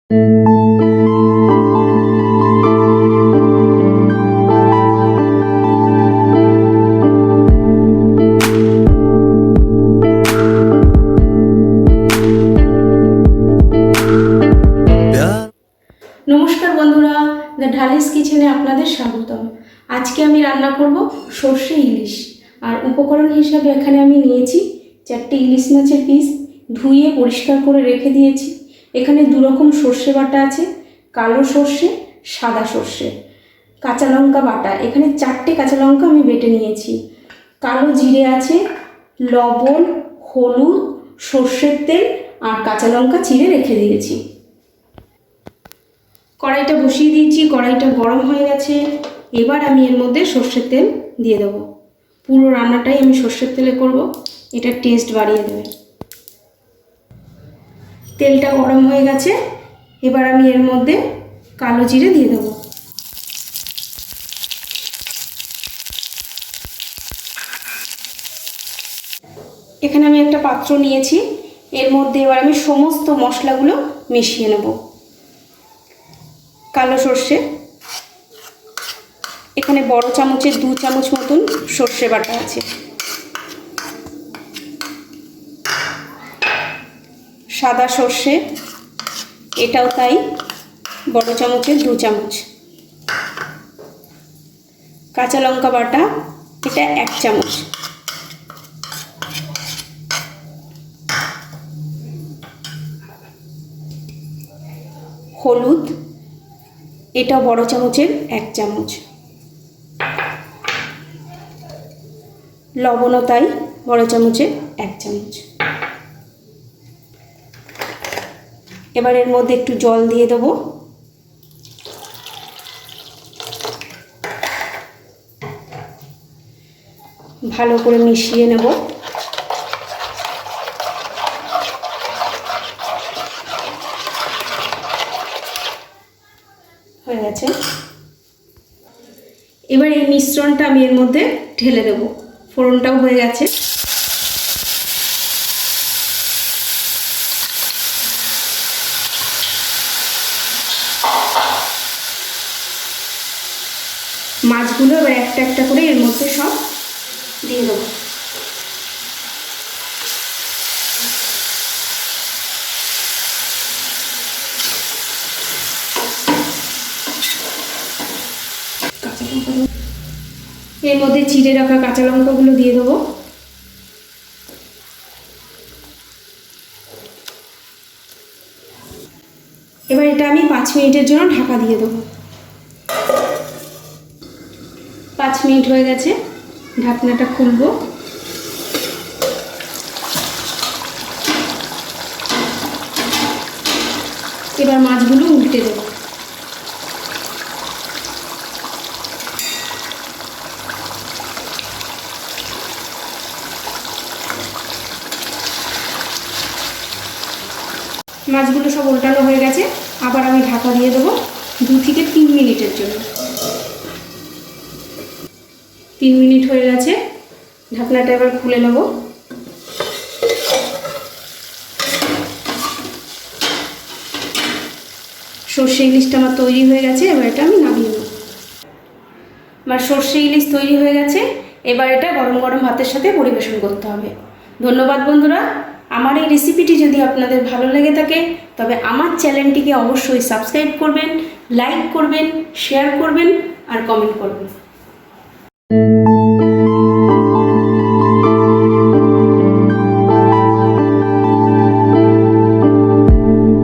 নমস্কার বন্ধুরা, দ্য ঢালিস কিচেনে আপনাদের স্বাগতম। আজকে আমি রান্না করব সর্ষে ইলিশ। আর উপকরণ হিসাবে এখানে আমি নিয়েছি 4টে ইলিশ মাছের পিস, ধুয়ে পরিষ্কার করে রেখে দিয়েছি। এখানে দুরকম সর্ষে বাটা আছে, কালো সর্ষে, সাদা সর্ষে, কাঁচা লঙ্কা বাটা। এখানে 4টে কাঁচা লঙ্কা আমি বেটে নিয়েছি। কালো জিরে আছে, লবণ, হলুদ, সর্ষের তেল আর কাঁচা লঙ্কা চিড়ে রেখে দিয়েছি। কড়াইটা বসিয়ে দিয়েছি, কড়াইটা গরম হয়ে গেছে। এবার আমি এর মধ্যে সর্ষের তেল দিয়ে দেবো। পুরো রান্নাটাই আমি সর্ষের তেলে করব, এটা টেস্ট বাড়িয়ে দেবে। তেলটা গরম হয়ে গেছে, এবার আমি এর মধ্যে কালো জিরে দিয়ে দেবো। এখানে আমি একটা পাত্র নিয়েছি, এর মধ্যে এবার আমি সমস্ত মশলাগুলো মিশিয়ে নেব। কালো সর্ষে, এখানে বড় চামচের 2 চামচ মতন সর্ষে বাটা আছে। সাদা সর্ষে, এটাও তাই, বড় চামচের 2 চামচ। কাঁচা লঙ্কা বাটা, এটা 1 চামচ। হলুদ, এটাও বড় চামচের 1 চামচ। লবণও তাই, বড় চামচের 1 চামচ। এবার এর মধ্যে একটু জল দিয়ে দেবো। ভালো করে মিশিয়ে নেব। হয়ে গেছে। এবার এই মিশ্রণটা আমি এর মধ্যে ঢেলে দেব। ফোড়নটাও হয়ে গেছে। মাছগুলো এবার একটা একটা করে এর মধ্যে সব দিয়ে দেবো। এর মধ্যে চিড়ে রাখা কাঁচা লঙ্কাগুলো দিয়ে দেবো। এবার এটা আমি 5 মিনিটের জন্য ঢাকা দিয়ে দেবো। 5 মিনিট হয়ে গেছে, ঢাকনাটা খুলবো। এবার মাছগুলো উল্টে দেবো। মাছগুলো সব উল্টানো হয়ে গেছে, আবার আমি ঢাকা দিয়ে দেবো 2 থেকে 3 মিনিটের জন্য। 3 মিনিট হয়ে গেছে, ঢাকনাটা এবার খুলে নেব। সর্ষে ইলিশটা আমার তৈরি হয়ে গেছে, এবার এটা আমি নামিয়ে নেব। আমার সর্ষে ইলিশ তৈরি হয়ে গেছে, এবার এটা গরম গরম ভাতের সাথে পরিবেশন করতে হবে। ধন্যবাদ বন্ধুরা। আমার এই রেসিপিটি যদি আপনাদের ভালো লেগে থাকে তবে আমার চ্যানেলটিকে অবশ্যই সাবস্ক্রাইব করবেন, লাইক করবেন, শেয়ার করবেন আর কমেন্ট করবেন।